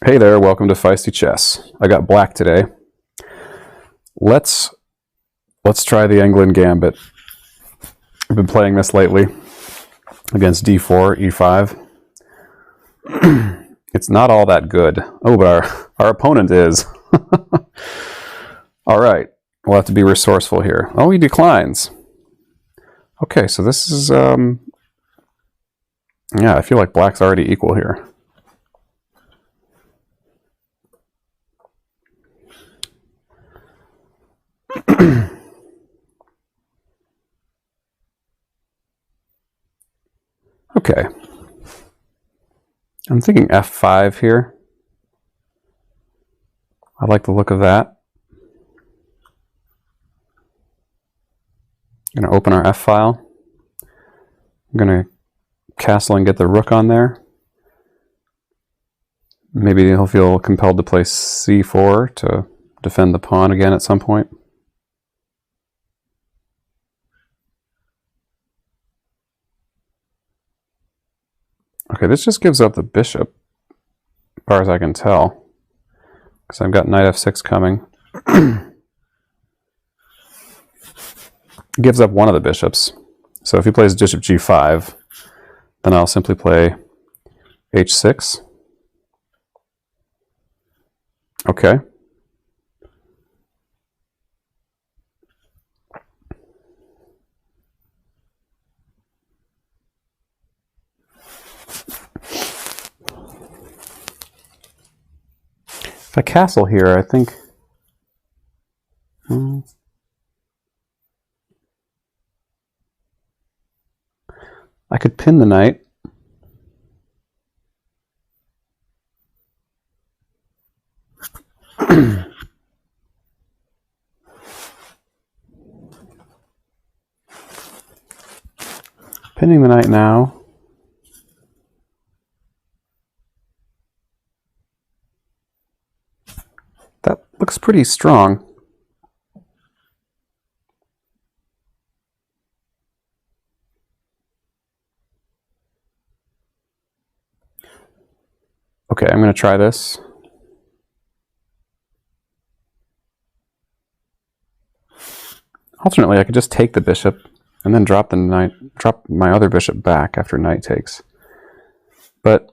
Hey there, welcome to Feisty Chess. I got black today. Let's try the Englund Gambit. I've been playing this lately against d4, e5. It's not all that good. Oh, but our opponent is. All right, we'll have to be resourceful here. Oh, he declines. Okay, so this is yeah, I feel like black's already equal here. Okay. I'm thinking f5 here. I like the look of that. I'm going to open our f file. I'm going to castle and get the rook on there. Maybe he'll feel compelled to play c4 to defend the pawn again at some point. Okay, this just gives up the bishop, as far as I can tell, because I've got knight f6 coming. It gives up one of the bishops. So if he plays bishop g5, then I'll simply play h6. Okay. If I castle here, I think... I could pin the knight. Pinning the knight now. That looks pretty strong. Okay, I'm going to try this. Alternately, I could just take the bishop and then drop the knight, drop my other bishop back after knight takes. But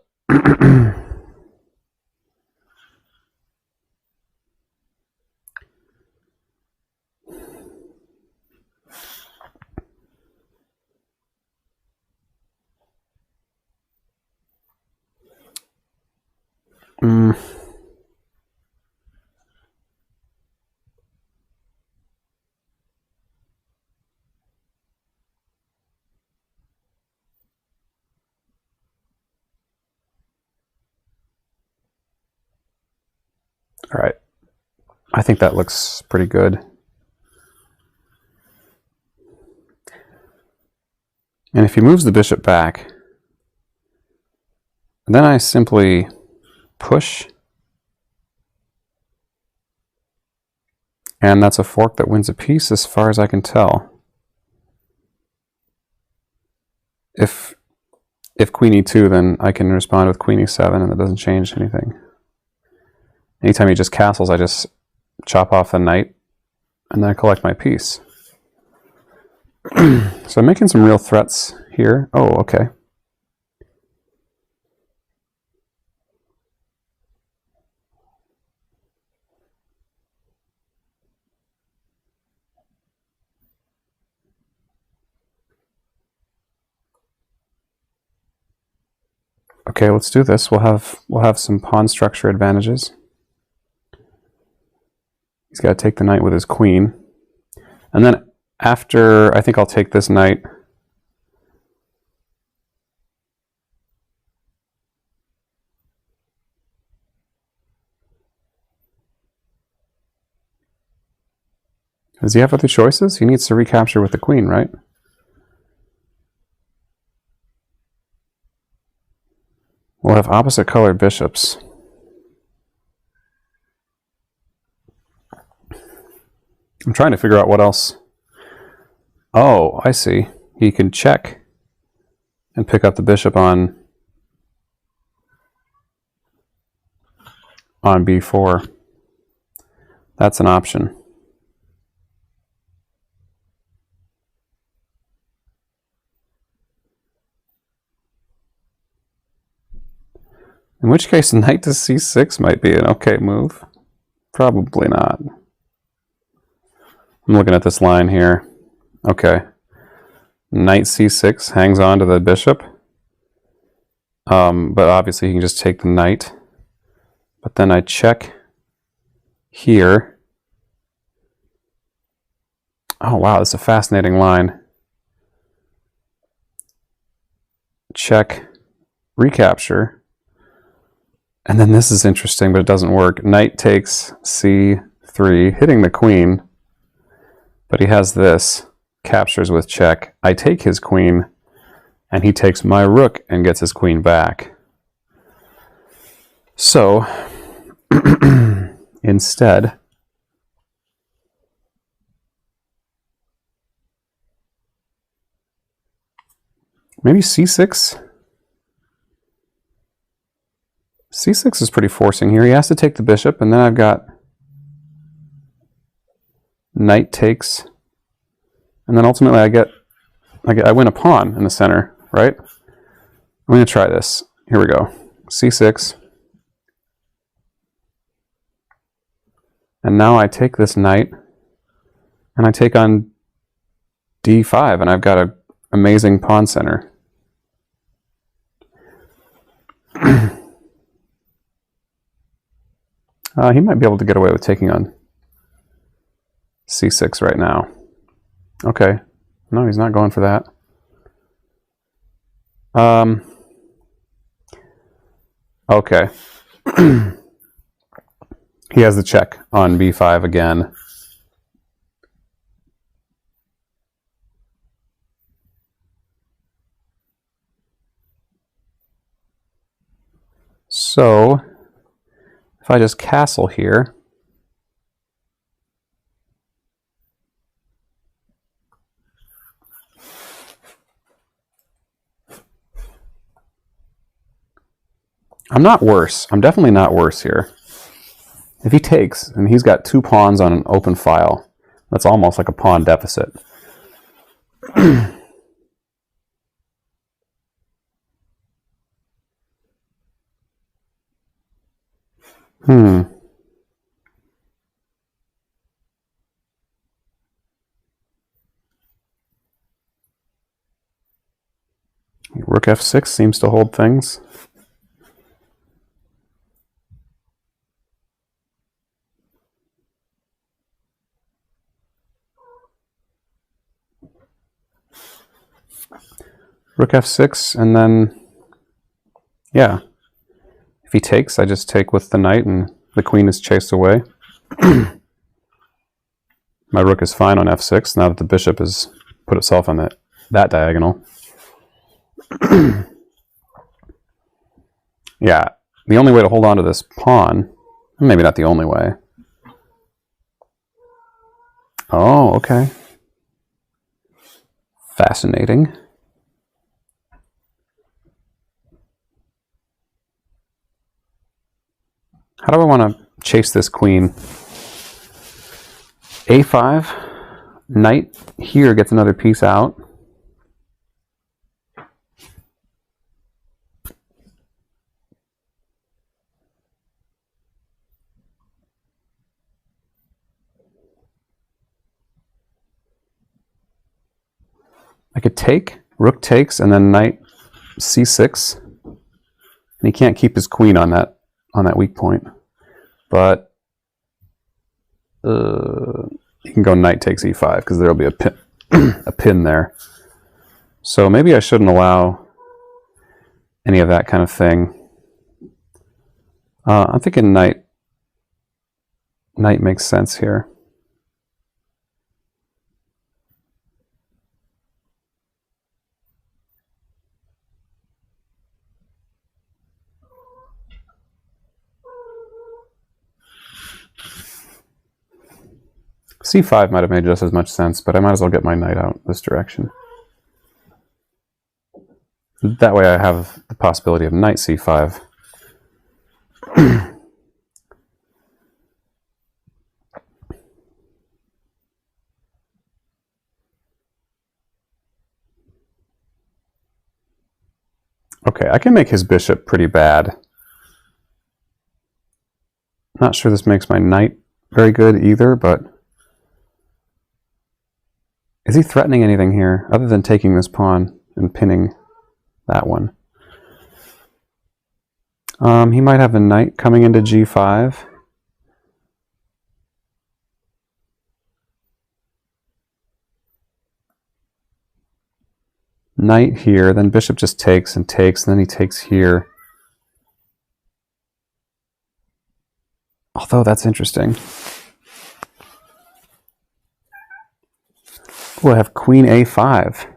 all right, I think that looks pretty good. And if he moves the bishop back, then I simply push, and that's a fork that wins a piece as far as I can tell. If queen e2, then I can respond with queen e7, and that doesn't change anything. Anytime he just castles, I just chop off the knight, and then I collect my piece. So I'm making some real threats here. Oh, okay. Okay, let's do this. We'll have some pawn structure advantages. He's got to take the knight with his queen. And then after, I think I'll take this knight. Does he have other choices? He needs to recapture with the queen, right? We'll have opposite colored bishops. I'm trying to figure out what else. Oh, I see. He can check and pick up the bishop on on b4. That's an option. In which case, knight to c6 might be an okay move. Probably not. I'm looking at this line here. Okay. Knight c6 hangs on to the bishop. But obviously, you can just take the knight. But then I check here. Oh, wow, this is a fascinating line. Check, recapture. And then this is interesting, but it doesn't work. Knight takes c3, hitting the queen. But he has this, captures with check. I take his queen, and he takes my rook and gets his queen back. So, instead, maybe c6? c6 is pretty forcing here. He has to take the bishop, and then I've got knight takes, and then ultimately I win a pawn in the center, right? I'm going to try this. Here we go. c6. And now I take this knight, and I take on d5, and I've got an amazing pawn center. He might be able to get away with taking on c6 right now. Okay. No, he's not going for that. Okay. He has the check on b5 again. So, if I just castle here, I'm not worse. I'm definitely not worse here. If he takes, and he's got 2 pawns on an open file, that's almost like a pawn deficit. Rook f6 seems to hold things. Rook f6, and then, yeah. If he takes, I just take with the knight, and the queen is chased away. My rook is fine on f6, now that the bishop has put itself on that diagonal. Yeah, the only way to hold on to this pawn, maybe not the only way. Oh, okay. Fascinating. How do I want to chase this queen? a5, knight here gets another piece out. I could take, rook takes, and then knight c6. And he can't keep his queen on that weak point. But you can go knight takes e5 because there'll be a pin, a pin there. So maybe I shouldn't allow any of that kind of thing. I'm thinking knight makes sense here. c5 might have made just as much sense, but I might as well get my knight out this direction. That way I have the possibility of knight c5. Okay, I can make his bishop pretty bad. Not sure this makes my knight very good either, but... Is he threatening anything here, other than taking this pawn and pinning that one? He might have a knight coming into g5. Knight here, then bishop just takes, and then he takes here. Although that's interesting. We'll have queen a5.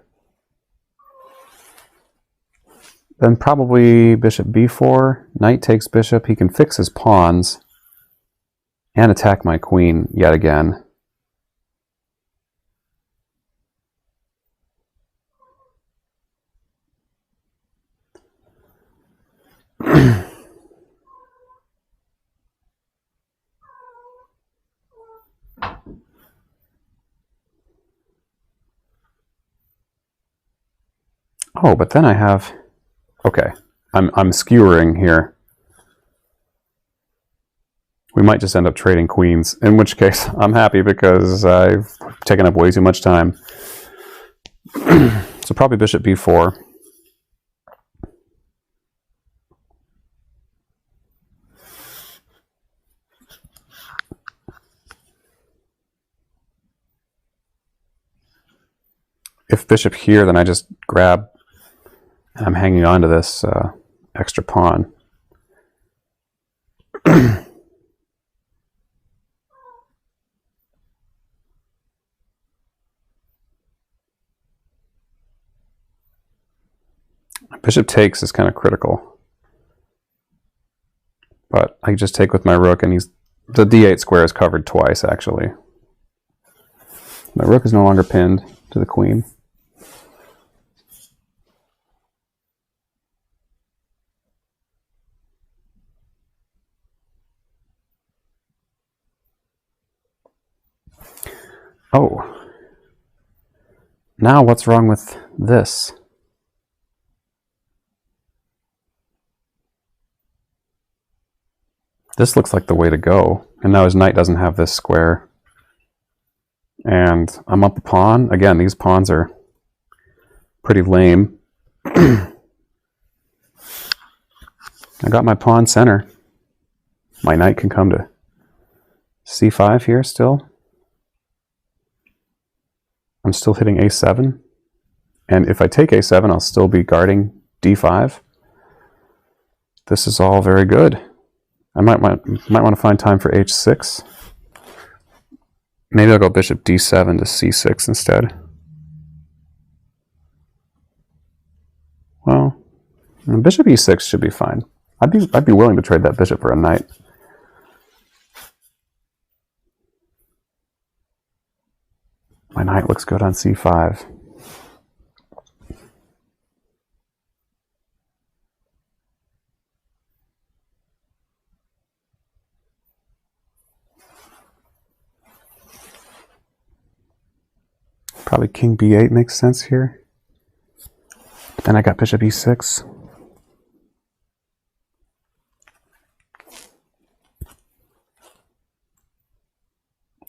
Then probably bishop b4, knight takes bishop. He can fix his pawns and attack my queen yet again. Oh, but then I have... Okay, I'm skewering here. We might just end up trading queens, in which case I'm happy because I've taken up way too much time. So probably bishop b4. If bishop here, then I just grab, and I'm hanging on to this extra pawn. Bishop takes is kind of critical. But I just take with my rook, and the d8 square is covered twice, actually. My rook is no longer pinned to the queen. Oh. Now what's wrong with this? This looks like the way to go. And now his knight doesn't have this square. And I'm up a pawn. Again, these pawns are pretty lame. I got my pawn center. My knight can come to c5 here still. I'm still hitting a7. And if I take a7, I'll still be guarding d5. This is all very good. I might want to find time for h6. Maybe I'll go bishop d7 to c6 instead. Well, bishop e6 should be fine. I'd be willing to trade that bishop for a knight. My knight looks good on c5. Probably king b8 makes sense here. But then I got bishop e6.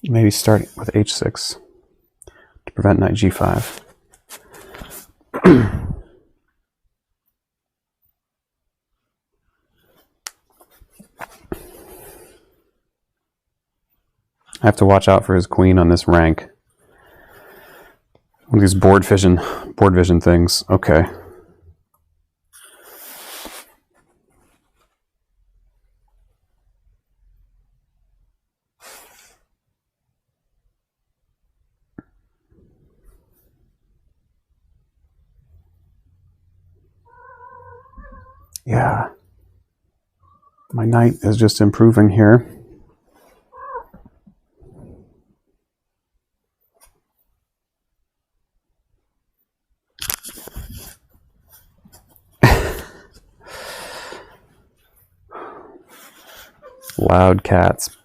Maybe starting with h6 to prevent knight g5. I have to watch out for his queen on this rank. One of these board vision things. Okay. Yeah. My knight is just improving here. Loud cats.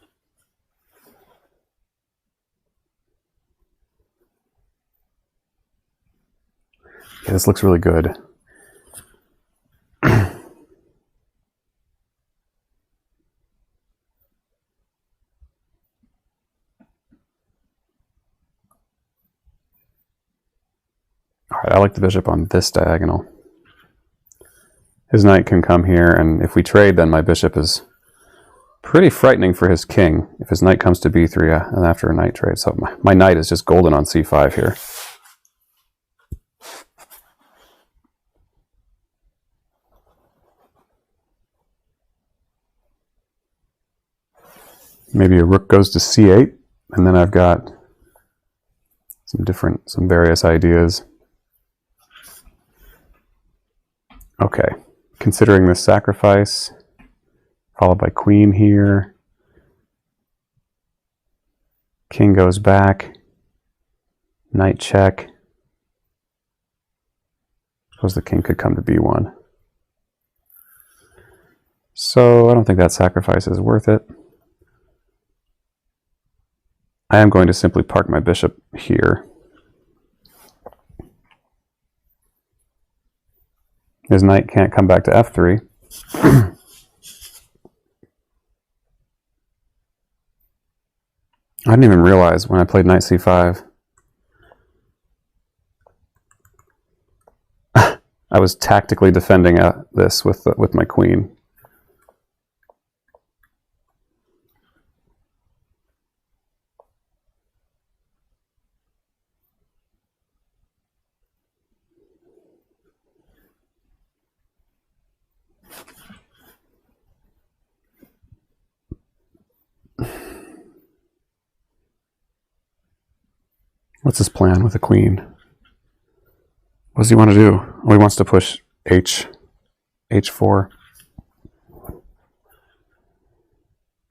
Yeah, this looks really good. Alright, I like the bishop on this diagonal. His knight can come here, and if we trade, then my bishop is pretty frightening for his king if his knight comes to b3 and after a knight trade. So my knight is just golden on c5 here. Maybe a rook goes to c8, and then I've got some various ideas. Okay, considering this sacrifice, followed by queen here. King goes back. Knight check. Suppose the king could come to b1. So I don't think that sacrifice is worth it. I am going to simply park my bishop here. His knight can't come back to f3. I didn't even realize when I played knight c5. I was tactically defending this with my queen. What's his plan with the queen? What does he want to do? Oh, he wants to push h4.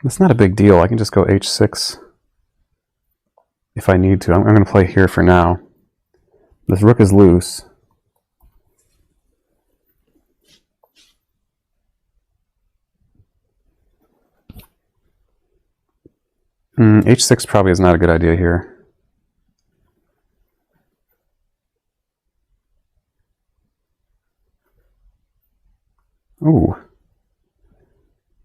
That's not a big deal. I can just go h6 if I need to. I'm going to play here for now. This rook is loose. H6 probably is not a good idea here. Ooh.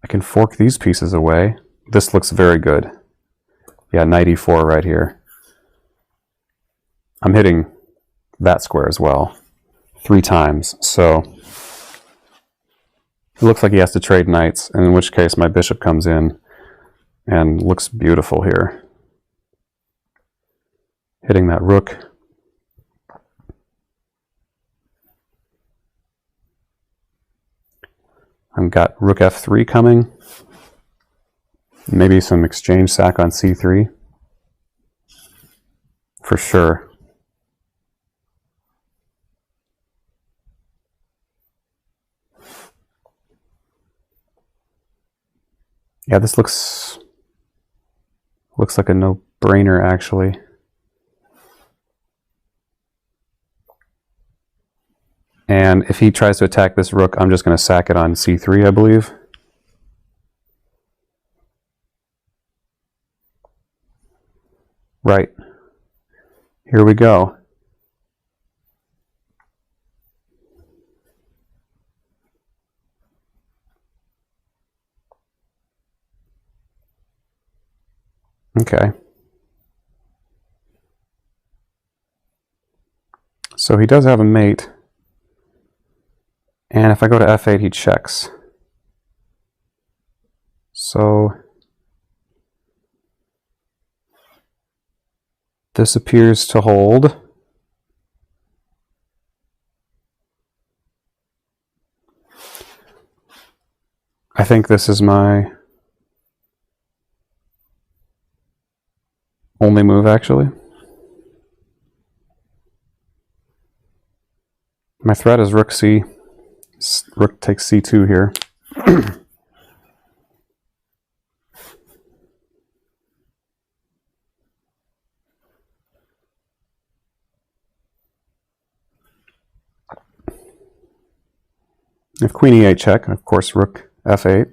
I can fork these pieces away. This looks very good. Yeah, knight e4 right here. I'm hitting that square as well 3 times, so it looks like he has to trade knights, and in which case my bishop comes in and looks beautiful here. Hitting that rook. I've got rook f3 coming. Maybe some exchange sack on c3. For sure. Yeah, this looks like a no-brainer, actually. And if he tries to attack this rook, I'm just going to sack it on c3, I believe. Right. Here we go. Okay. So he does have a mate. And if I go to f8, he checks. So this appears to hold. I think this is my only move, actually. My threat is rook c. Rook takes c2 here. If queen e8 check, of course rook f8.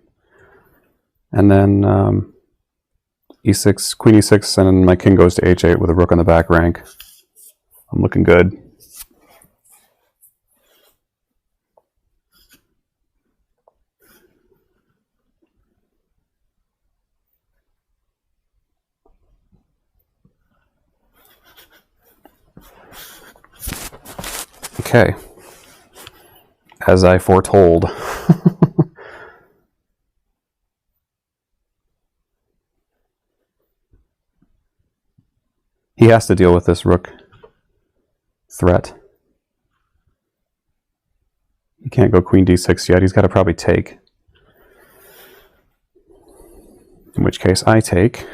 And then e6, queen e6, and then my king goes to h8 with a rook on the back rank. I'm looking good. Okay. As I foretold. He has to deal with this rook threat. He can't go queen d6 yet. He's got to probably take. In which case I take.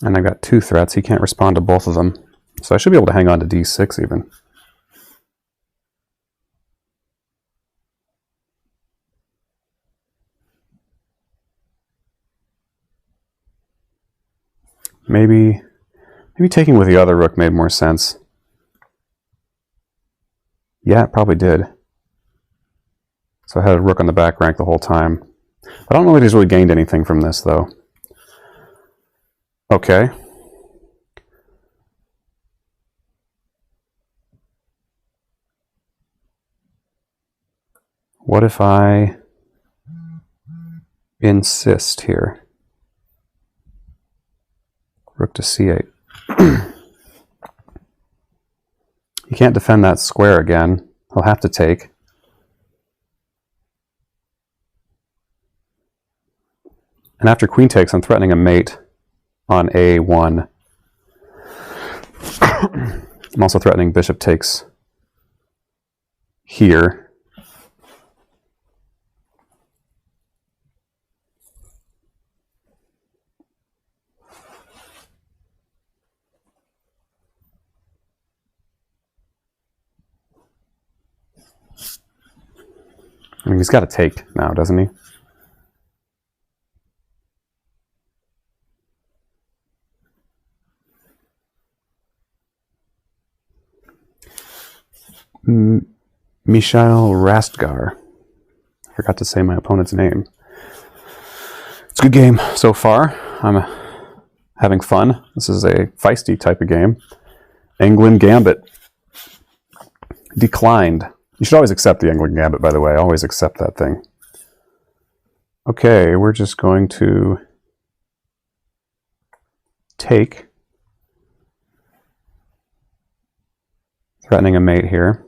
And I've got two threats. He can't respond to both of them. So I should be able to hang on to d6 even. Maybe taking with the other rook made more sense. Yeah, it probably did. So I had a rook on the back rank the whole time. I don't know that he's really gained anything from this, though. Okay. What if I insist here? Rook to c8. He can't defend that square again. He'll have to take. And after queen takes, I'm threatening a mate on a1. I'm also threatening bishop takes here. I mean, he's got to take now, doesn't he? Mikhail Rastgar. I forgot to say my opponent's name. It's a good game so far. I'm having fun. This is a feisty type of game. Englund Gambit. Declined. You should always accept the Englund Gambit, by the way. Always accept that thing. Okay, we're just going to take. Threatening a mate here.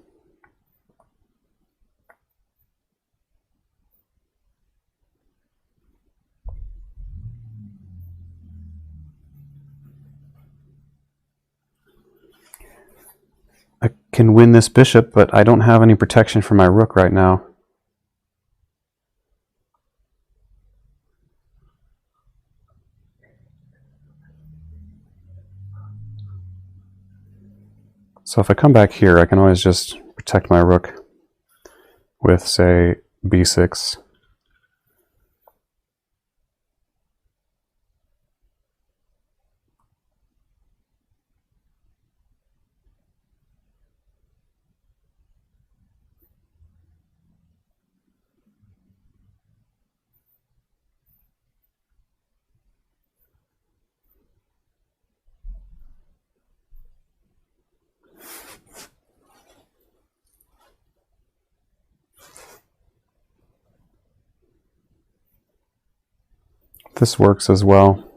I can win this bishop, but I don't have any protection for my rook right now. So if I come back here, I can always just protect my rook with, say, b6. This works as well.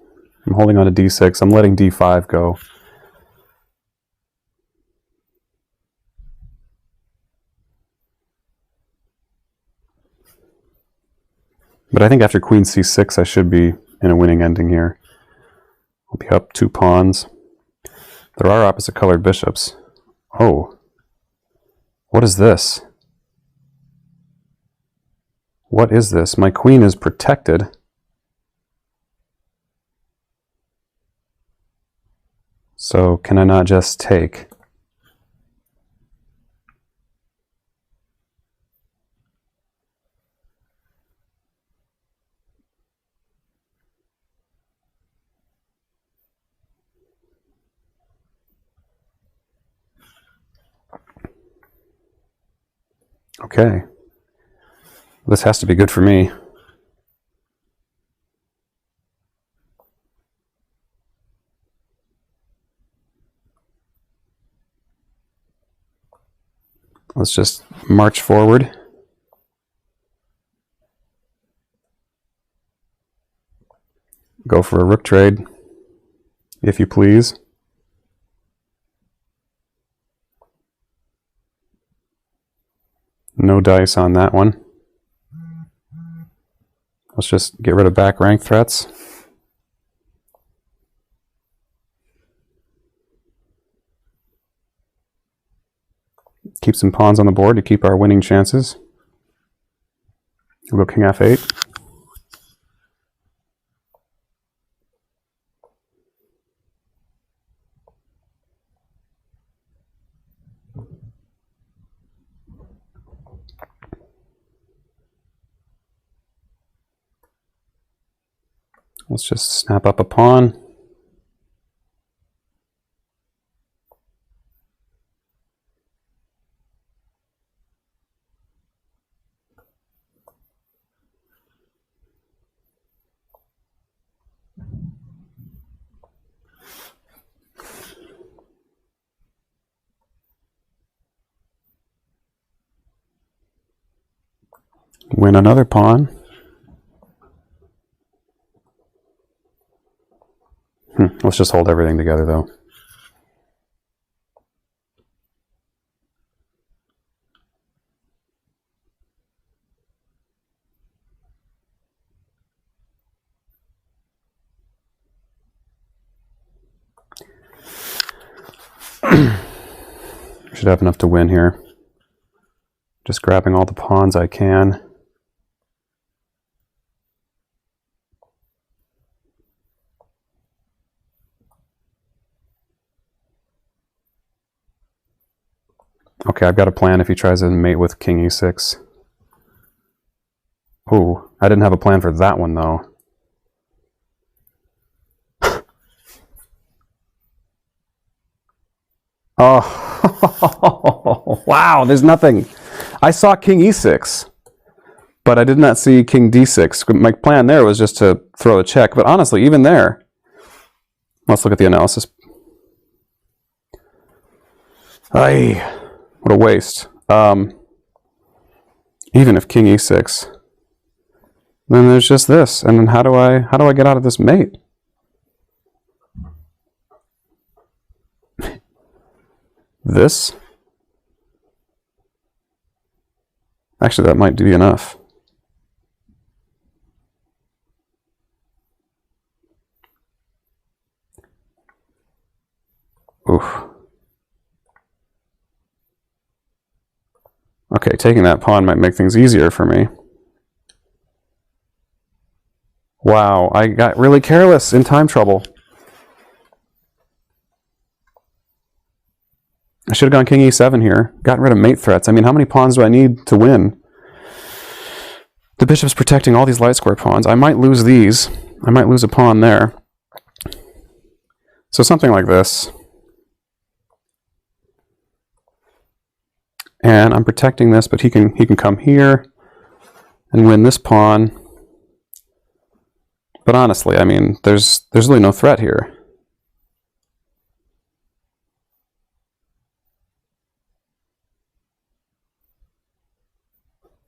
I'm holding on to d6. I'm letting d5 go. But I think after queen c6, I should be in a winning ending here. I'll be up 2 pawns. There are opposite colored bishops. Oh. What is this? What is this? My queen is protected. So can I not just take? Okay. This has to be good for me. Let's just march forward. Go for a rook trade, if you please. No dice on that one. Let's just get rid of back rank threats. Keep some pawns on the board to keep our winning chances. We'll go king f8. Let's just snap up a pawn. Win another pawn. Let's just hold everything together, though. Should have enough to win here. Just grabbing all the pawns I can. Okay, I've got a plan if he tries to mate with king e6. Ooh, I didn't have a plan for that one, though. Oh, wow, there's nothing. I saw king e6, but I did not see king d6. My plan there was just to throw a check, but honestly, even there, let's look at the analysis. Ay. What a waste. Even if king e6, then there's just this. And then how do I get out of this mate? This? Actually, that might be enough. Oof. Okay, taking that pawn might make things easier for me. Wow, I got really careless in time trouble. I should have gone king e7 here. Gotten rid of mate threats. I mean, how many pawns do I need to win? The bishop's protecting all these light square pawns. I might lose these. I might lose a pawn there. So something like this. And I'm protecting this, but he can come here and win this pawn. But honestly, I mean, there's really no threat here.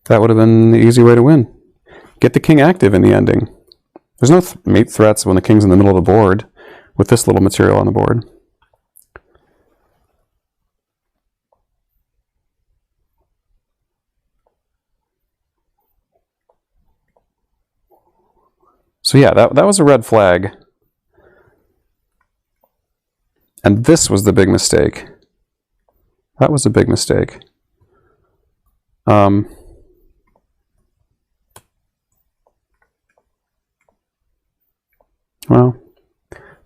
That would have been the easy way to win. Get the king active in the ending. There's no mate threats when the king's in the middle of the board with this little material on the board. So yeah, that was a red flag. And this was the big mistake. That was a big mistake. Well,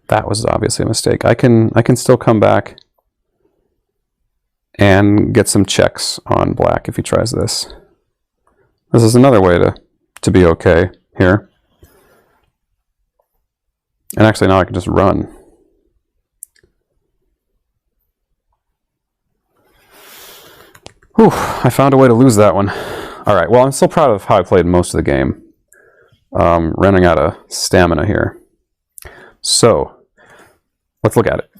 that was obviously a mistake. I can still come back and get some checks on black if he tries this. This is another way to be okay here. And actually now I can just run. Whew, I found a way to lose that one. All right, well, I'm still proud of how I played most of the game. Running out of stamina here. So, let's look at it.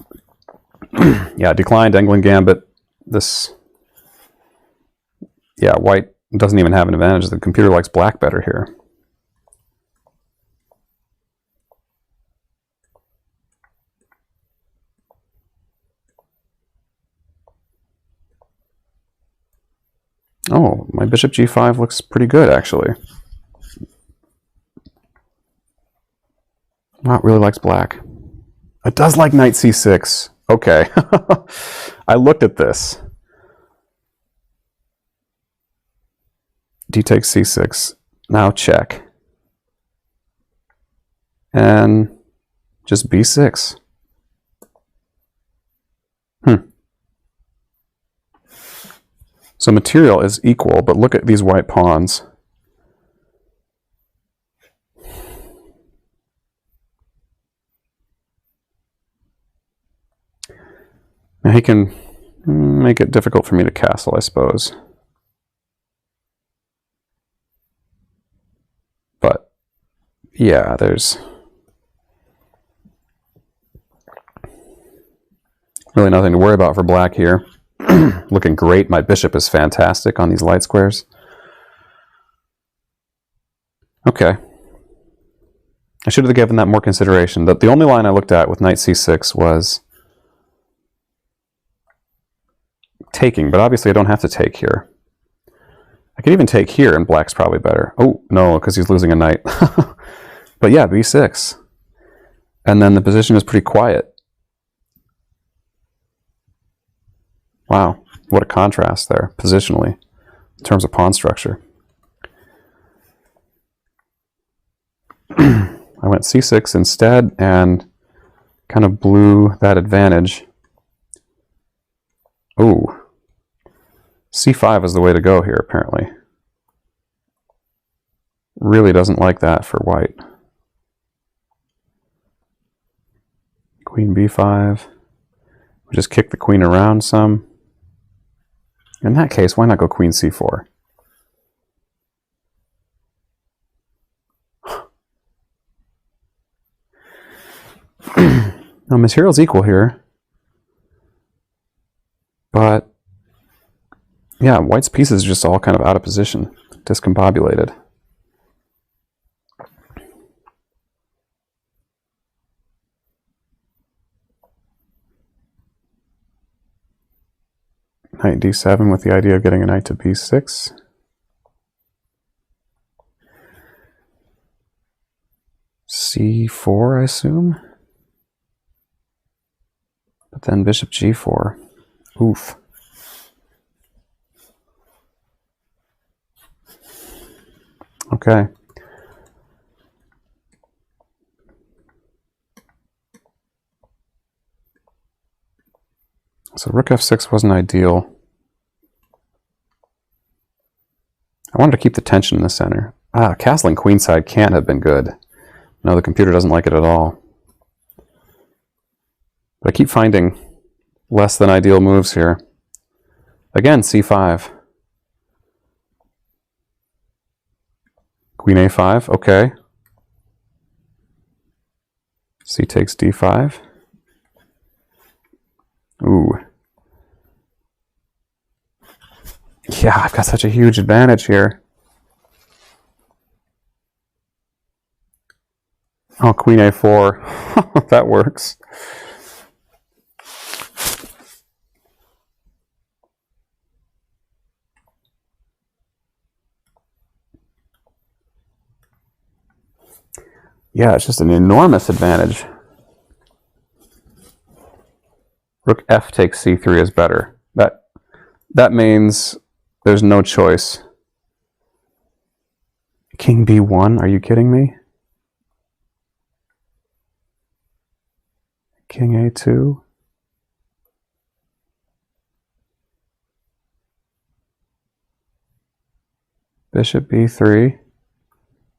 Yeah, declined Englund Gambit. This, yeah, white doesn't even have an advantage. The computer likes black better here. Oh, my bishop g5 looks pretty good, actually. Not really likes black. It does like knight c6. Okay. I looked at this. D takes c6. Now check. And just b6. So material is equal, but look at these white pawns. Now he can make it difficult for me to castle, I suppose. But yeah, there's really nothing to worry about for black here. Looking great. My bishop is fantastic on these light squares. Okay. I should have given that more consideration. The only line I looked at with knight c6 was taking, but obviously I don't have to take here. I could even take here, and black's probably better. Oh, no, because he's losing a knight. But yeah, b6. And then the position is pretty quiet. Wow, what a contrast there, positionally, in terms of pawn structure. I went c6 instead and kind of blew that advantage. Ooh. c5 is the way to go here, apparently. Really doesn't like that for white. Queen b5. We just kick the queen around some. In that case, why not go queen c4? Now, material's equal here. But, yeah, white's pieces are just all kind of out of position, discombobulated. Knight d7 with the idea of getting a knight to b6. c4, I assume. But then bishop g4. Oof. Okay. So rook f6 wasn't ideal. I wanted to keep the tension in the center. Ah, castling queenside can't have been good. No, the computer doesn't like it at all. But I keep finding less than ideal moves here. Again, c5. Queen a5, okay. C takes d5. Ooh. Yeah, I've got such a huge advantage here. Oh, queen a4. That works. Yeah, it's just an enormous advantage. Rook f takes c3 is better. That means there's no choice. King b1, are you kidding me? King a2. Bishop b3.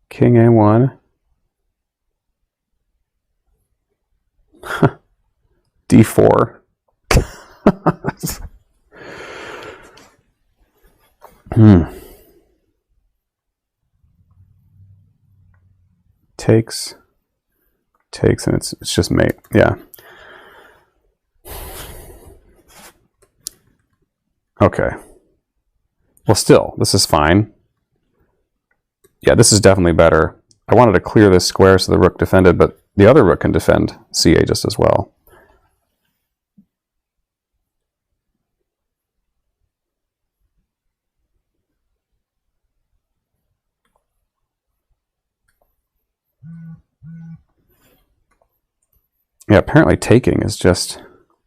King a1. d4. Takes, and it's just mate. Yeah. Okay. Well, still, this is fine. Yeah, this is definitely better. I wanted to clear this square so the rook defended, but the other rook can defend ca just as well. Yeah, apparently taking is just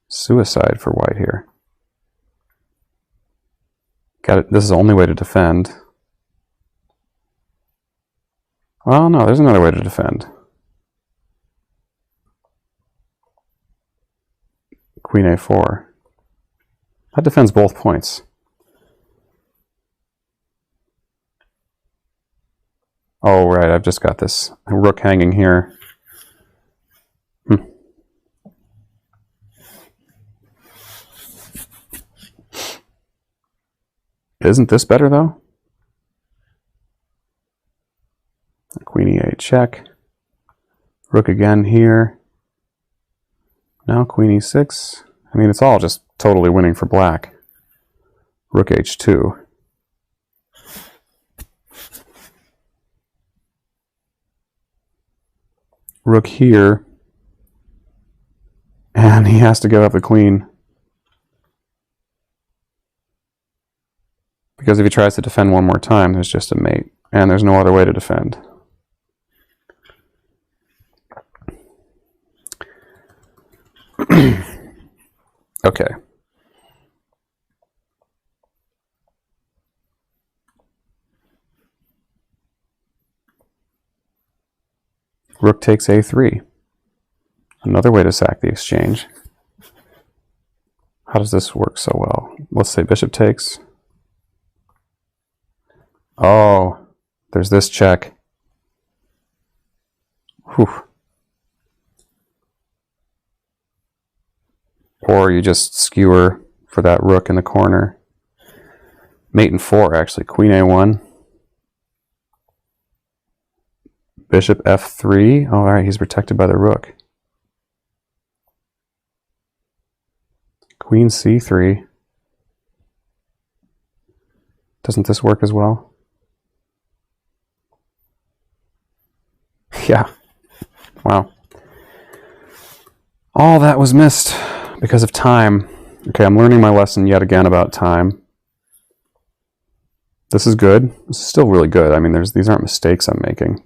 suicide for white here. Got it. This is the only way to defend. Well, no, there's another way to defend. Queen a4. That defends both points. Oh, right, I've just got this rook hanging here. Isn't this better, though? Queen e8 check. Rook again here. Now queen e6. I mean, it's all just totally winning for black. Rook h2. Rook here. And he has to give up the queen. Because if he tries to defend one more time, there's just a mate. And there's no other way to defend. Okay. Rook takes a3. Another way to sack the exchange. How does this work so well? Let's say bishop takes. Oh, there's this check. Whew. Or you just skewer for that rook in the corner. Mate in 4, actually. Queen a1. Bishop f3. Oh, all right, he's protected by the rook. Queen c3. Doesn't this work as well? Yeah. Wow. All that was missed because of time. Okay, I'm learning my lesson yet again about time. This is good. This is still really good. I mean, these aren't mistakes I'm making.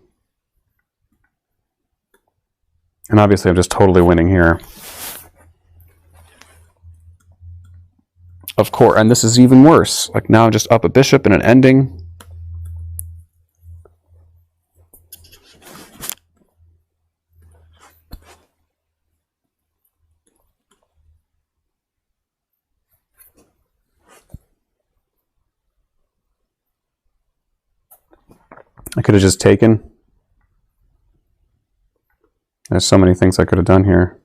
And obviously I'm just totally winning here. Of course, and this is even worse. Like now just up a bishop and an ending. I could have just taken. There's so many things I could have done here.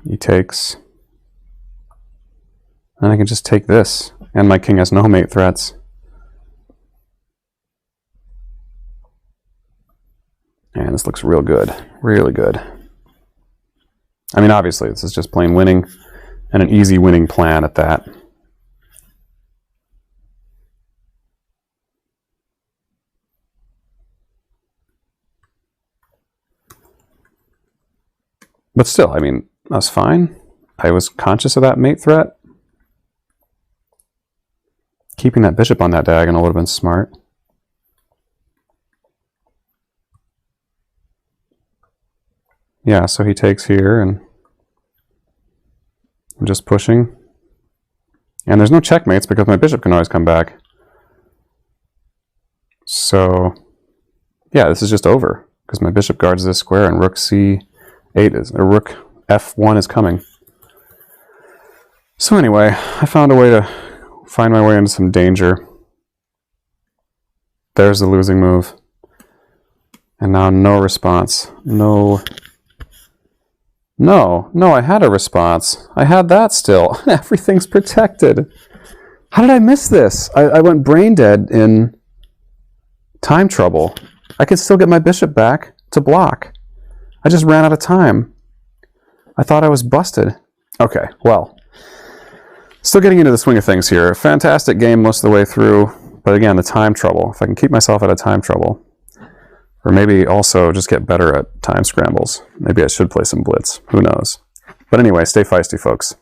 He takes. And I can just take this. And my king has no mate threats. And this looks real good. Really good. I mean, obviously, this is just plain winning. And an easy winning plan at that. But still, I mean, that's fine. I was conscious of that mate threat. Keeping that bishop on that diagonal would have been smart. Yeah, so he takes here, and I'm just pushing. And there's no checkmates because my bishop can always come back. So, yeah, this is just over because my bishop guards this square and rook c8 is, or rook f1 is coming. So anyway, I found a way to find my way into some danger. There's the losing move. And now no response. No, I had a response. I had that still. Everything's protected. How did I miss this? I went brain dead in time trouble. I could still get my bishop back to block. I just ran out of time. I thought I was busted. Okay, well, still getting into the swing of things here. Fantastic game most of the way through, but again, the time trouble. If I can keep myself out of time trouble, or maybe also just get better at time scrambles. Maybe I should play some blitz. Who knows? But anyway, stay feisty, folks.